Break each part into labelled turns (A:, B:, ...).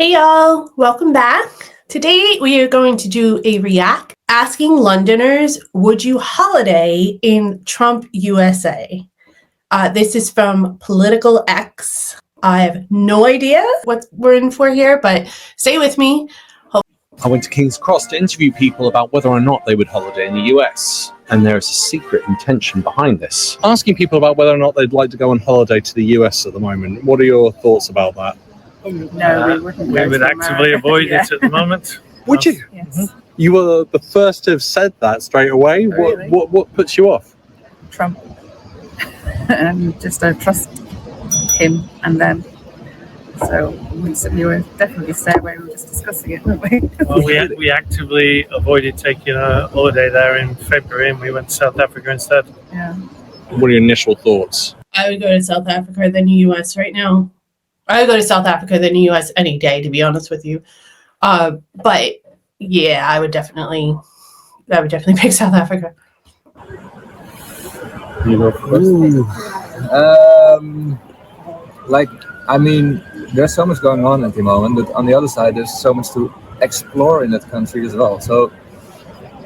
A: Hey y'all, welcome back. Today we are going to do a react asking Londoners, would you holiday in Trump USA? This is from Political X. I have no idea what we're in for here, but stay with me.
B: I went to King's Cross to interview people about whether or not they would holiday in the US, and there is a secret intention behind this. Asking people about whether or not they'd like to go on holiday to the US at the moment. What are your thoughts about that?
C: No, we wouldn't.
D: We would actively avoid it at the moment.
B: Would you?
C: Yes.
B: You were the first to have said that straight away.
C: Really?
B: What puts you off?
C: Trump. And just don't trust him and them. So we were definitely stay away. We were just discussing it, weren't we?
D: Well, we actively avoided taking a holiday there in February, and we went to South Africa instead.
C: Yeah.
B: What are your initial thoughts?
A: I would go to South Africa than the US right now. I would go to South Africa than the US any day, to be honest with you. But yeah, I would definitely pick South Africa.
D: You go
E: first. There's so much going on at the moment, but on the other side, there's so much to explore in that country as well. So,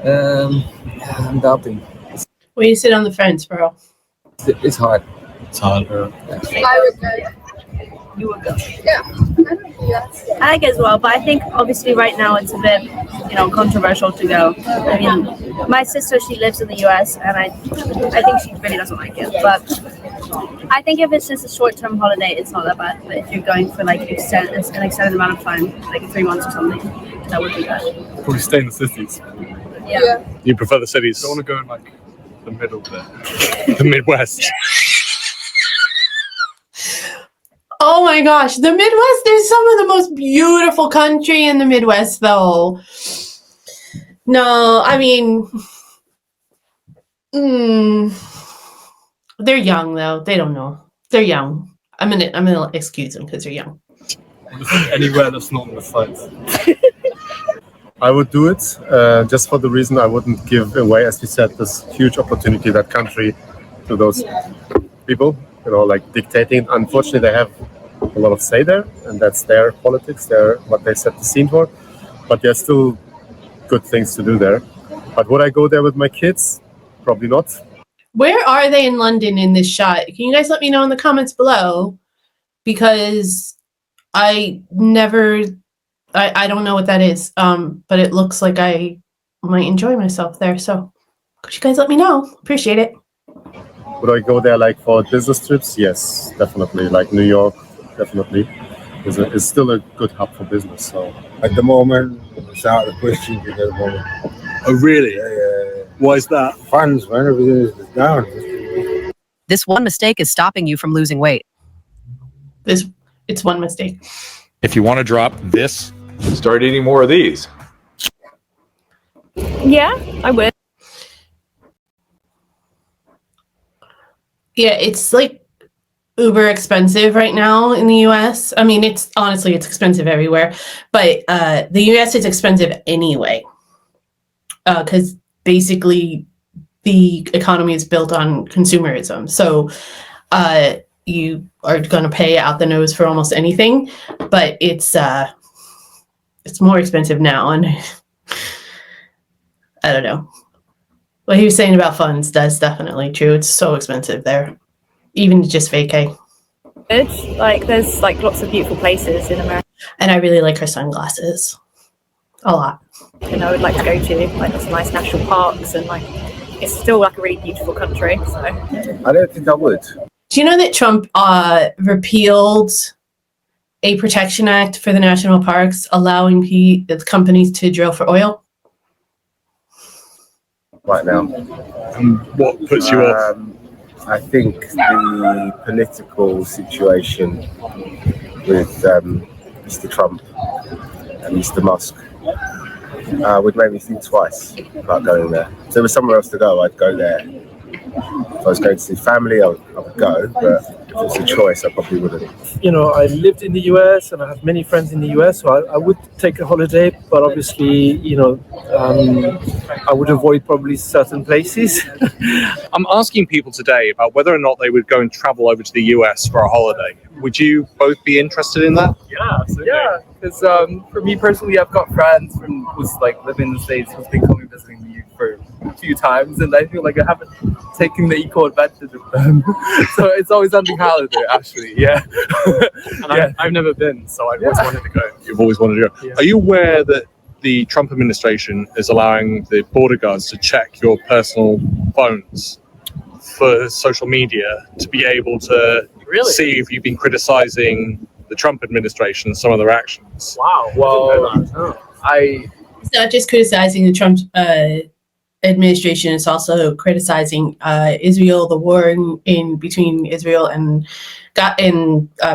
E: I'm doubting.
A: Where you sit on the fence, bro?
E: It's hard.
B: It's hard.
F: I would go.
C: You would go.
F: Yeah.
G: I as well, but I think obviously right now it's a bit, controversial to go. I mean, my sister, she lives in the US, and I think she really doesn't like it. But I think if it's just a short-term holiday, it's not that bad. But if you're going for like an extended amount of time, like 3 months or something, that would be bad.
D: Probably stay in the cities.
G: Yeah.
B: You prefer the cities?
D: I don't want to go in like the middle bit.
B: The Midwest.
A: Oh my gosh, the Midwest is some of the most beautiful country in the Midwest, though. No, I mean, they're young though. They don't know. They're young. I'm gonna excuse them because they're young.
D: Anywhere that's not in the sites. I would do it just for the reason I wouldn't give away, as we said, this huge opportunity, that country, to those people, like dictating. Unfortunately, they have a lot of say there, and that's their politics, what they set the scene for. But there's still good things to do there. But would I go there with my kids? Probably not.
A: Where are they in London in this shot? Can you guys let me know in the comments below? Because I don't know what that is. But it looks like I might enjoy myself there. So could you guys let me know? Appreciate it.
D: Would I go there like for business trips? Yes, definitely. Like New York, definitely. It's still a good hub for business. So
H: at the moment, it's out of the question at the moment.
B: Oh, really?
H: Yeah.
B: Why is that?
H: Funds, man, everything is down.
I: This one mistake is stopping you from losing weight.
A: It's one mistake.
J: If you want to drop this, start eating more of these.
G: Yeah, I would.
A: Yeah, it's like uber expensive right now in the US. I mean, it's expensive everywhere, but the US is expensive anyway. Because basically the economy is built on consumerism. So you are going to pay out the nose for almost anything, but it's more expensive now. And I don't know. What he was saying about funds, that's definitely true. It's so expensive there, even just vacay.
G: It's like there's like lots of beautiful places in America.
A: And I really like her sunglasses a lot.
G: And I would like to go to like there's nice national parks, and like it's still like a really beautiful country. So
H: I don't think I would.
A: Do you know that Trump repealed a protection act for the national parks, allowing companies to drill for oil?
H: Right now.
B: What puts you off?
H: I think the political situation with Mr. Trump and Mr. Musk would make me think twice about going there. If there was somewhere else to go, I'd go there. If I was going to see family, I would go, but If it's a choice, I probably wouldn't.
F: You know, I lived in the US and I have many friends in the US, so I would take a holiday, but obviously, you know, I would avoid probably certain places.
B: I'm asking people today about whether or not they would go and travel over to the US for a holiday. Would you both be interested in that?
F: Yeah, absolutely.
E: Yeah, because for me personally, I've got friends who's like live in the States who's been coming visiting me for a few times, and I feel like I haven't taken the equal advantage of them. So it's always something holiday, actually. Yeah.
F: And I've never been, so I've always wanted to go.
B: You've always wanted to go.
F: Yeah.
B: Are you aware that the Trump administration is allowing the border guards to check your personal phones for social media to be able to
F: Really?
B: see if you've been criticizing the Trump administration and some of their actions?
F: Wow.
E: Well,
A: It's not just criticizing the Trump administration, it's also criticizing Israel, the war in between Israel and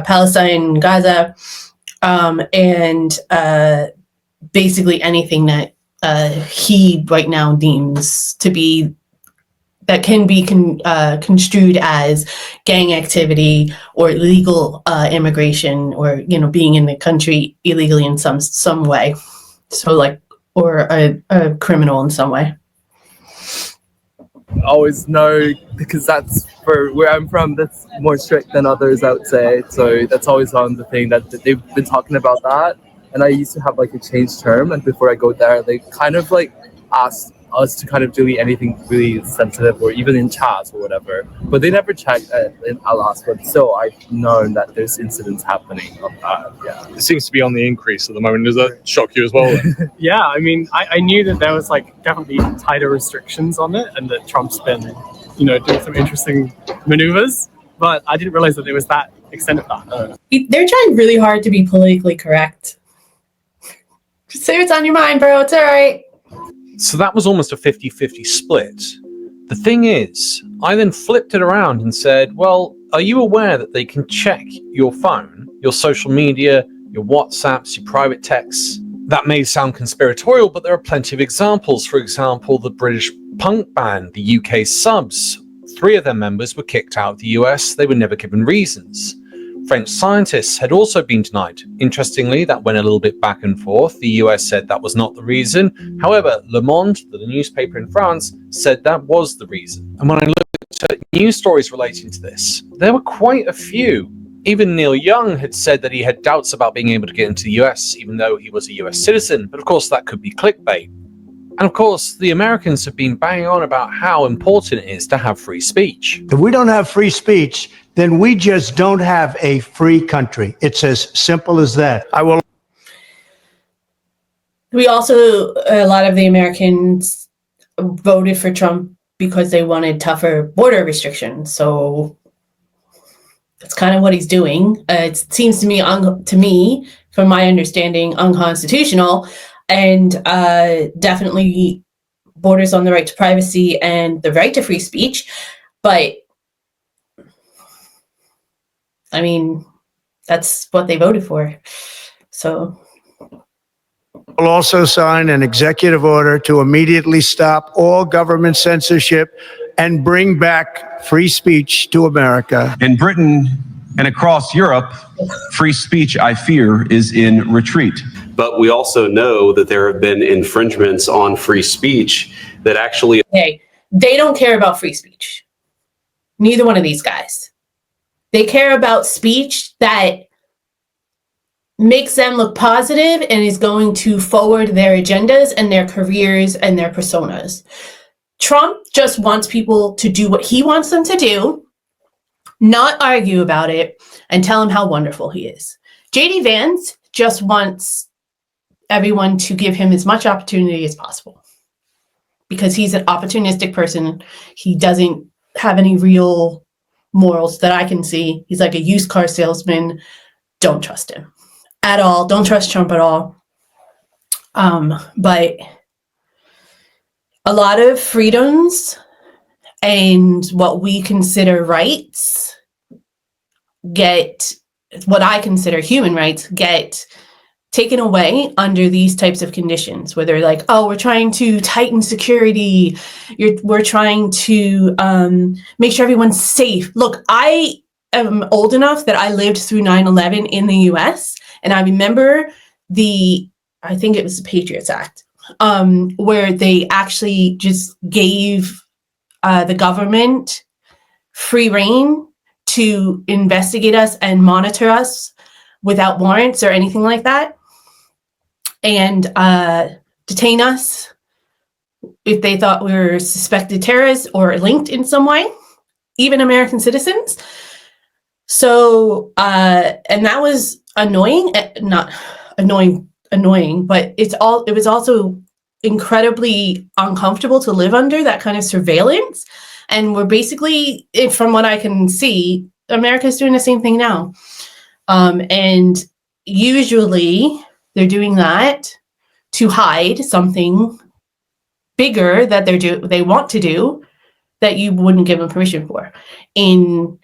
A: Palestine, Gaza, and basically anything that he right now deems to be that can be construed as gang activity or illegal immigration, or being in the country illegally in some way, so like, or a criminal in some way.
E: always know, because that's for where I'm from, that's more strict than others, I would say. So that's always on the thing that they've been talking about that. And I used to have like a change term, and before I go there, they kind of like asked us to kind of delete anything really sensitive, or even in chats or whatever. But they never checked in Alaska. So I've known that there's incidents happening of that. Yeah.
B: It seems to be on the increase at the moment. Does that shock you as well?
F: Yeah, I mean, I knew that there was like definitely tighter restrictions on it, and that Trump's been, doing some interesting maneuvers, but I didn't realize that there was that extent of that.
A: They're trying really hard to be politically correct. Just say what's on your mind, bro. It's all right.
B: So that was almost a 50-50 split. The thing is, I then flipped it around and said, well, are you aware that they can check your phone, your social media, your WhatsApps, your private texts? That may sound conspiratorial, but there are plenty of examples. For example, the British punk band, the UK Subs. 3 of their members were kicked out of the US. They were never given reasons. French scientists had also been denied. Interestingly, that went a little bit back and forth. The US said that was not the reason. However, Le Monde, the newspaper in France, said that was the reason. And when I looked at news stories relating to this, there were quite a few. Even Neil Young had said that he had doubts about being able to get into the US, even though he was a US citizen. But of course, that could be clickbait. And of course, the Americans have been banging on about how important it is to have free speech.
K: If we don't have free speech, then we just don't have a free country. It's as simple as that.
A: We also, a lot of the Americans voted for Trump because they wanted tougher border restrictions. So that's kind of what he's doing. It seems to me, from my understanding, unconstitutional, and definitely borders on the right to privacy and the right to free speech. But I mean, that's what they voted for. So
K: We'll also sign an executive order to immediately stop all government censorship and bring back free speech to America.
L: In Britain and across Europe, free speech, I fear, is in retreat.
M: But we also know that there have been infringements on free speech that actually...
A: Hey, they don't care about free speech. Neither one of these guys. They care about speech that makes them look positive and is going to forward their agendas and their careers and their personas. Trump just wants people to do what he wants them to do, not argue about it, and tell him how wonderful he is. JD Vance just wants everyone to give him as much opportunity as possible because he's an opportunistic person. He doesn't have any real morals that I can see. He's like a used car salesman. Don't trust him at all. Don't trust Trump at all. But a lot of freedoms and what we consider rights what I consider human rights get taken away under these types of conditions, where they're like, oh, we're trying to tighten security. We're trying to make sure everyone's safe. Look, I am old enough that I lived through 9/11 in the US, and I remember I think it was the Patriots Act, where they actually just gave the government free reign to investigate us and monitor us without warrants or anything like that, and detain us if they thought we were suspected terrorists or linked in some way, even American citizens. So, and that was annoying, not annoying, but it was also incredibly uncomfortable to live under that kind of surveillance. And we're basically, from what I can see, America's doing the same thing now. And usually they're doing that to hide something bigger that they want to do that you wouldn't give them permission for. In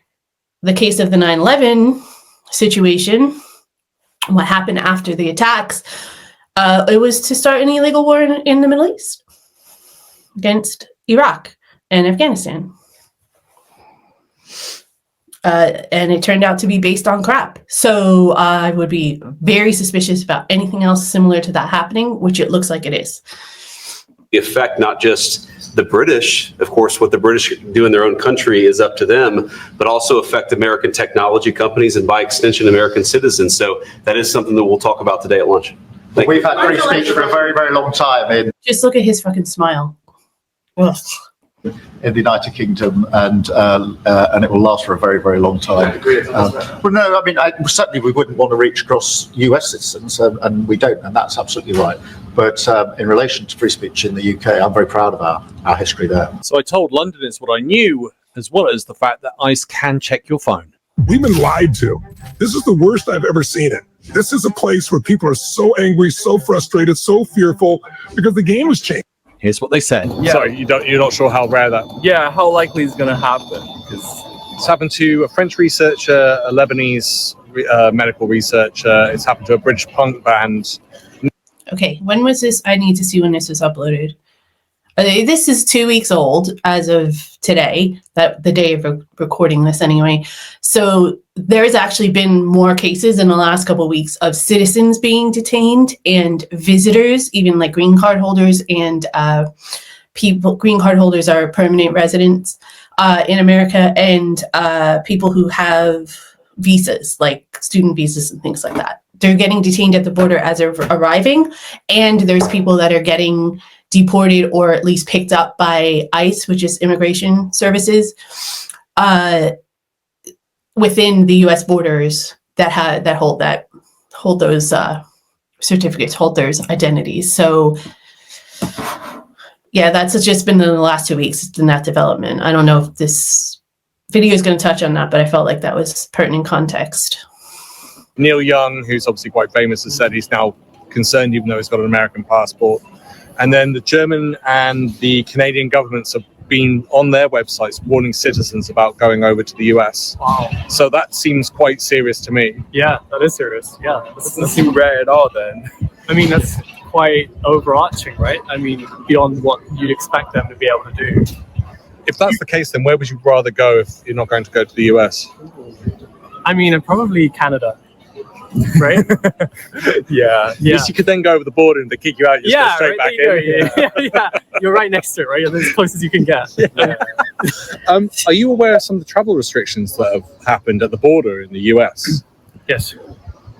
A: the case of the 9/11 situation, what happened after the attacks, it was to start an illegal war in the Middle East against Iraq and Afghanistan. And it turned out to be based on crap. So I would be very suspicious about anything else similar to that happening, which it looks like it is.
M: The effect, not just the British, of course, what the British do in their own country is up to them, but also affect American technology companies and by extension, American citizens. So that is something that we'll talk about today at lunch.
N: We've had free speech for a very, very long time
A: Just look at his fucking smile. Ugh.
N: in the United Kingdom, and it will last for a very, very long time. Well, no, I mean, certainly we wouldn't want to reach across US citizens, and we don't, and that's absolutely right. But in relation to free speech in the UK, I'm very proud of our history there.
B: So I told Londoners what I knew, as well as the fact that ICE can check your phone.
O: We've been lied to. This is the worst I've ever seen it. This is a place where people are so angry, so frustrated, so fearful because the game was changed.
B: Here's what they said.
E: Yeah.
B: Sorry, you're not sure how rare that.
E: Yeah, how likely is going to happen? Because
B: it's happened to a French researcher, a Lebanese medical researcher. It's happened to a British punk band.
A: Okay, when was this? I need to see when this was uploaded. This is 2 weeks old as of today, that the day of recording this anyway. So there's actually been more cases in the last couple of weeks of citizens being detained and visitors, even like green card holders and green card holders are permanent residents in America, and people who have visas, like student visas and things like that. They're getting detained at the border as they're arriving, and there's people that are getting deported or at least picked up by ICE, which is Immigration Services, within the U.S. borders that hold those certificates, hold those identities. So, yeah, that's just been in the last 2 weeks. It's been that development. I don't know if this video is going to touch on that, but I felt like that was pertinent context.
B: Neil Young, who's obviously quite famous, has said he's now concerned, even though he's got an American passport. And then the German and the Canadian governments have been on their websites warning citizens about going over to the US.
F: Wow.
B: So that seems quite serious to me.
F: Yeah, that is serious. Yeah.
E: That doesn't seem rare at all then.
F: I mean, that's quite overarching, right? I mean, beyond what you'd expect them to be able to do.
B: If that's the case, then where would you rather go if you're not going to go to the US?
F: I mean, probably Canada. Right?
B: Yeah. At least you could then go over the border and they kick you out. You just go straight back in.
F: Yeah. You're right next to it, right? You're as close as you can get.
B: Are you aware of some of the travel restrictions that have happened at the border in the US?
F: Yes.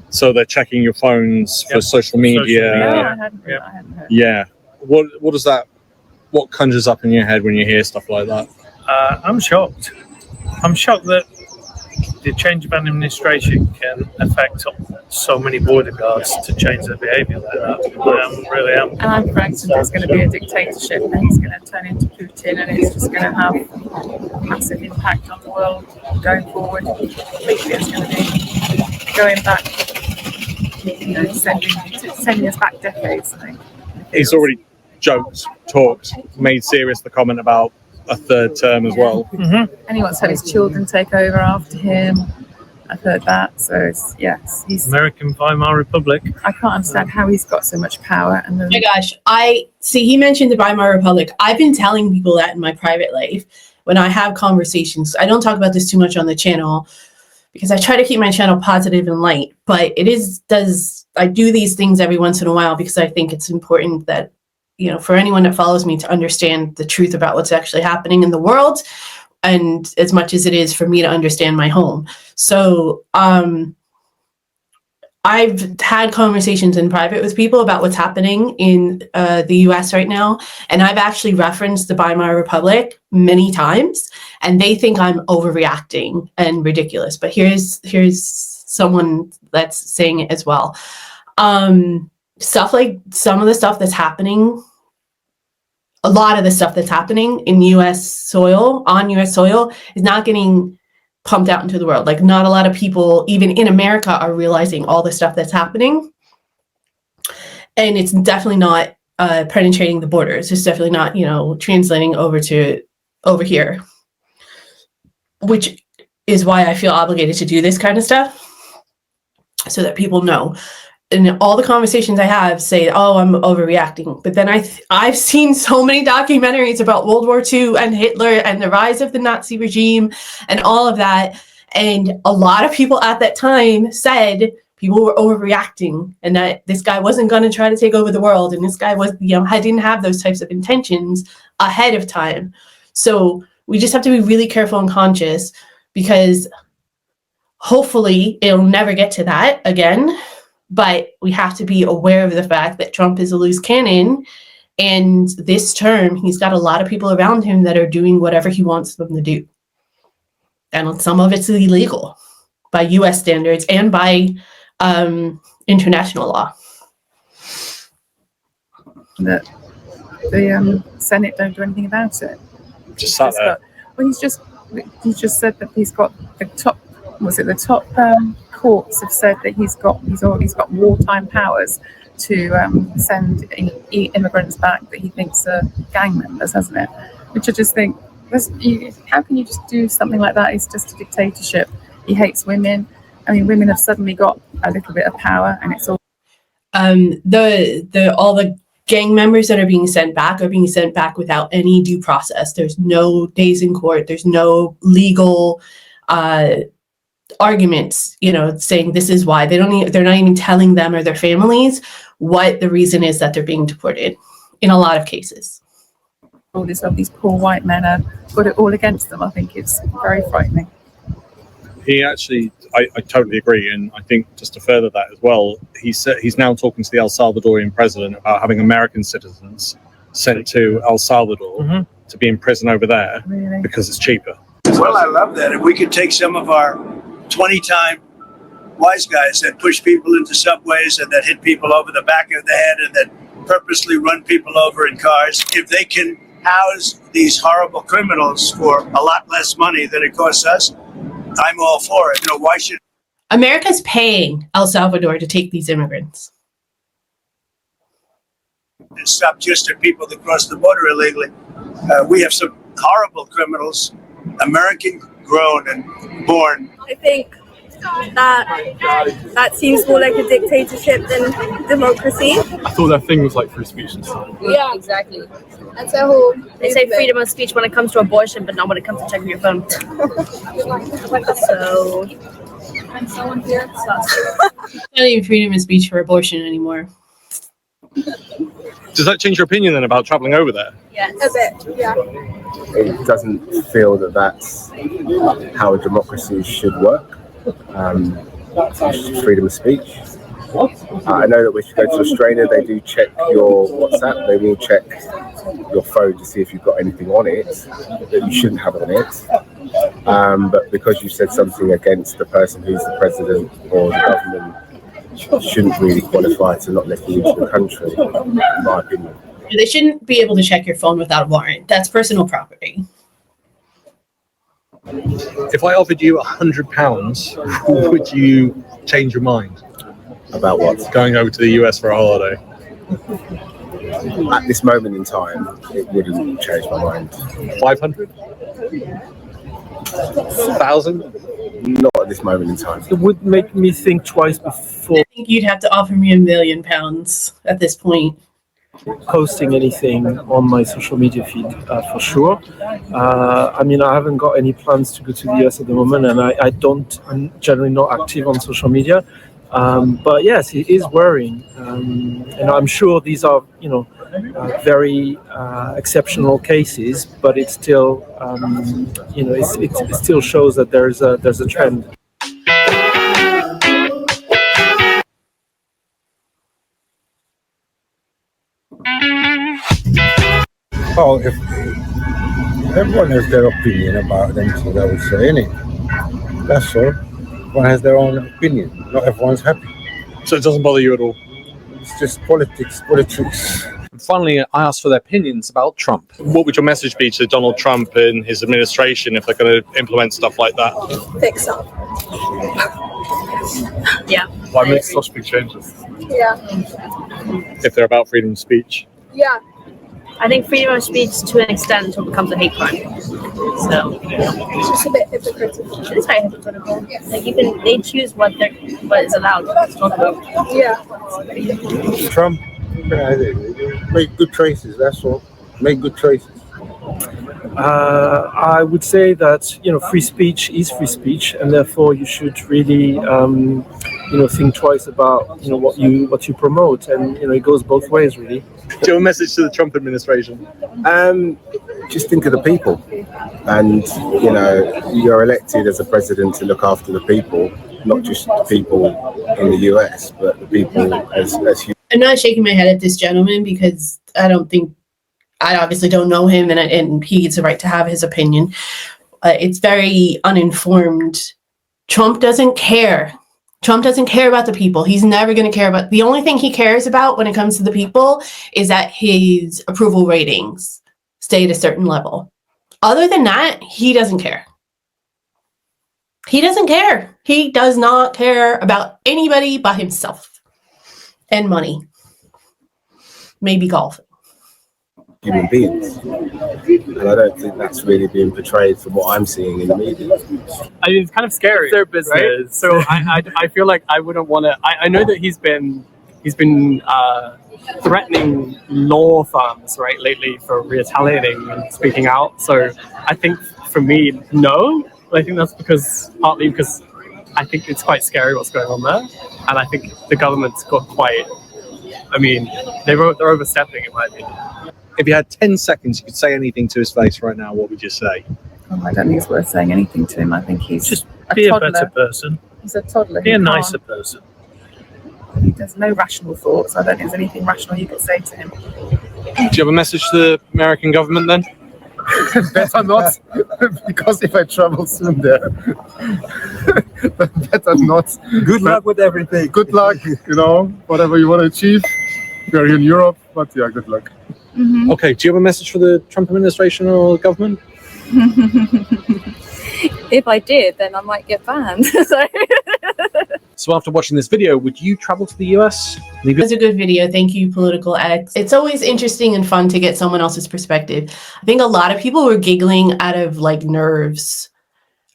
B: So they're checking your phones for social media.
C: I hadn't heard.
B: Yeah. What does that? What conjures up in your head when you hear stuff like that?
P: I'm shocked. I'm shocked that the change of administration can affect so many border guards to change their behaviour like that. I really am.
C: And I'm frightened there's going to be a dictatorship and he's going to turn into Putin and it's just going to have a massive impact on the world going forward. Completely, it's going to be going back, sending us back decades, I think.
B: He's already talked, made serious the comment about a third term as well.
C: Mm-hmm. And he wants to have his children take over after him. I've heard that. So he's
P: American Weimar Republic.
C: I can't understand how he's got so much power. And
A: Oh my gosh, he mentioned the Weimar Republic. I've been telling people that in my private life when I have conversations. I don't talk about this too much on the channel, because I try to keep my channel positive and light, but I do these things every once in a while because I think it's important that, you know, for anyone that follows me to understand the truth about what's actually happening in the world, and as much as it is for me to understand my home. So I've had conversations in private with people about what's happening in the US right now, and I've actually referenced the Weimar Republic many times, and they think I'm overreacting and ridiculous. But here's someone that's saying it as well. Stuff like some of the stuff that's happening, a lot of the stuff that's happening in US soil, on US soil, is not getting pumped out into the world. Like, not a lot of people, even in America, are realizing all the stuff that's happening. And it's definitely not penetrating the borders. It's definitely not, you know, translating over here, which is why I feel obligated to do this kind of stuff, so that people know. And all the conversations I have say, oh, I'm overreacting. But then I've seen so many documentaries about World War II and Hitler and the rise of the Nazi regime and all of that. And a lot of people at that time said people were overreacting and that this guy wasn't going to try to take over the world. And this guy was, you know, didn't have those types of intentions ahead of time. So we just have to be really careful and conscious, because hopefully it'll never get to that again. But we have to be aware of the fact that Trump is a loose cannon, and this term, he's got a lot of people around him that are doing whatever he wants them to do. And some of it's illegal by US standards and by international law.
C: The Senate don't do anything about it.
B: Just sat there.
C: He just said that he's got the top. Was it the top courts have said that he's got wartime powers to send immigrants back that he thinks are gang members, hasn't it? Which I just think, how can you just do something like that? It's just a dictatorship. He hates women. I mean, women have suddenly got a little bit of power, and it's all
A: all the gang members that are being sent back without any due process. There's no days in court. There's no legal arguments, you know, saying this is why. They're not even telling them or their families what the reason is that they're being deported in a lot of cases.
C: all this of these poor white men are got it all against them. I think it's very frightening.
B: He actually, I totally agree, and I think just to further that as well, he's now talking to the El Salvadorian president about having American citizens sent to El Salvador to be in prison over there because it's cheaper.
K: Well, I love that. If we could take some of our 20-time wise guys that push people into subways and that hit people over the back of the head and that purposely run people over in cars, if they can house these horrible criminals for a lot less money than it costs us, I'm all for it. You know, why should
A: America's paying El Salvador to take these immigrants?
K: And stop just at people that cross the border illegally. We have some horrible criminals, American grown and born.
G: I think that seems more like a dictatorship than democracy.
F: I thought that thing was like free speech and stuff.
G: Yeah, exactly. That's a whole. They say freedom of speech when it comes to abortion, but not when it comes to checking your phone. So. And someone here.
A: Not even freedom of speech for abortion anymore.
B: Does that change your opinion then about traveling over there?
G: Yes, a bit. Yeah.
H: It doesn't feel that that's how a democracy should work. Freedom of speech. I know that when you go to Australia, they do check your WhatsApp. They will check your phone to see if you've got anything on it that you shouldn't have on it. But because you said something against the person who's the president or the government, shouldn't really qualify to not let you into the country, in my opinion.
A: They shouldn't be able to check your phone without a warrant. That's personal property.
B: If I offered you £100, would you change your mind?
H: About what?
B: Going over to the US for a holiday.
H: At this moment in time, it wouldn't change my mind.
B: 500? 1,000?
H: Not at this moment in time.
P: It would make me think twice before.
A: I think you'd have to offer me £1 million at this point.
Q: posting anything on my social media feed for sure. I mean, I haven't got any plans to go to the US at the moment, and I'm generally not active on social media. But yes, it is worrying, and I'm sure these are, very exceptional cases, but it still, it still shows that there's a trend.
R: Oh, if everyone has their opinion about themselves, I would say, innit? That's all. Everyone has their own opinion. Not everyone's happy.
B: So it doesn't bother you at all?
R: It's just politics.
B: And finally, I asked for their opinions about Trump. What would your message be to Donald Trump and his administration if they're going to implement stuff like that?
S: Fix up. Yeah.
B: Why make such big changes?
S: Yeah.
B: If they're about freedom of speech.
S: Yeah.
G: I think freedom of speech to an extent until it becomes a hate crime. So
S: It's just a bit hypocritical.
G: it is very hypocritical. Like they choose what is allowed to talk about.
S: Yeah.
R: Trump, make good choices. That's all. Make good choices.
Q: I would say that free speech is free speech, and therefore you should really think twice about what you promote, and it goes both ways really.
B: Do you have a message to the Trump administration?
H: Just think of the people, and you're elected as a president to look after the people, not just the people in the US, but the people as human.
A: I'm not shaking my head at this gentleman because I obviously don't know him, and he gets the right to have his opinion. It's very uninformed. Trump doesn't care. Trump doesn't care about the people. He's never going to care about. The only thing he cares about when it comes to the people is that his approval ratings stay at a certain level. Other than that, he doesn't care. He doesn't care. He does not care about anybody but himself and money. Maybe golf.
H: Human beings, and I don't think that's really being portrayed from what I'm seeing in the media.
F: I mean, it's kind of scary.
E: It's their business.
F: Right? So I feel like I wouldn't want to. I know that he's been threatening law firms right lately for retaliating and speaking out. So I think for me, no. But I think that's partly because I think it's quite scary what's going on there, and I think the government's got quite. I mean, they're overstepping in my opinion.
B: If you had 10 seconds, you could say anything to his face right now, what would you say?
C: Oh, I don't think it's worth saying anything to him. I think he's
P: Just
C: a
P: be a
C: toddler.
P: better person.
C: He's a toddler.
P: Be
C: He
P: a
C: can't-
P: nicer person.
C: He has no rational thoughts. I don't think there's anything rational you could say to him.
B: Do you have a message to the American government then?
D: Better not, because if I travel soon there, better not.
E: Good luck with everything.
D: Good luck, whatever you want to achieve. We're here in Europe, but yeah, good luck.
B: Okay, do you have a message for the Trump administration or government?
S: If I did, then I might get banned.
B: So after watching this video, would you travel to the US?
A: It was a good video. Thank you, Political X. It's always interesting and fun to get someone else's perspective. I think a lot of people were giggling out of nerves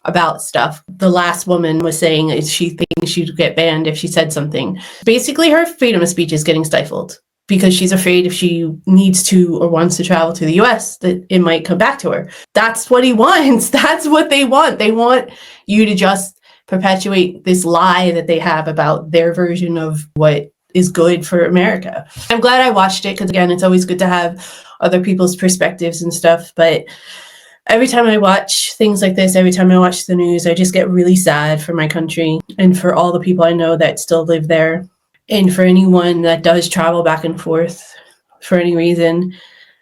A: about stuff. The last woman was saying she thinks she'd get banned if she said something. Basically, her freedom of speech is getting stifled because she's afraid if she needs to or wants to travel to the US that it might come back to her. That's what he wants. That's what they want. They want you to just perpetuate this lie that they have about their version of what is good for America. I'm glad I watched it because, again, it's always good to have other people's perspectives and stuff. But every time I watch things like this, every time I watch the news, I just get really sad for my country and for all the people I know that still live there. And for anyone that does travel back and forth for any reason,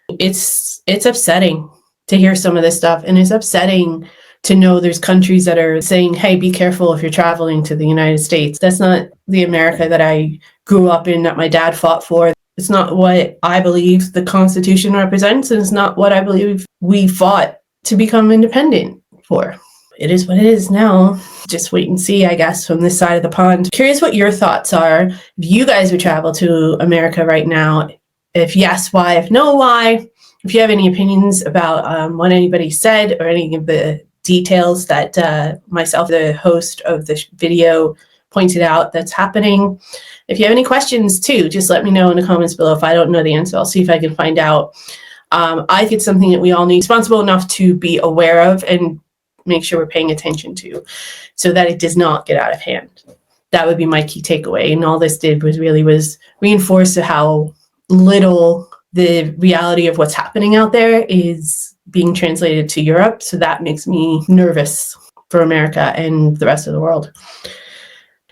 A: it's upsetting to hear some of this stuff. And it's upsetting to know there's countries that are saying, hey, be careful if you're traveling to the United States. That's not the America that I grew up in, that my dad fought for. It's not what I believe the Constitution represents, and it's not what I believe we fought to become independent for. It is what it is now. Just wait and see, I guess, from this side of the pond. Curious what your thoughts are. If you guys would travel to America right now, if yes, why? If no, why? If you have any opinions about what anybody said or any of the details that myself, the host of this video, pointed out that's happening. If you have any questions too, just let me know in the comments below. If I don't know the answer, I'll see if I can find out. I think it's something that we all need responsible enough to be aware of and make sure we're paying attention to so that it does not get out of hand. That would be my key takeaway. And all this did was reinforce how little the reality of what's happening out there is being translated to Europe. So that makes me nervous for America and the rest of the world.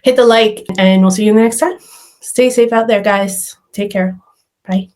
A: Hit the like and we'll see you in the next time. Stay safe out there, guys. Take care. Bye.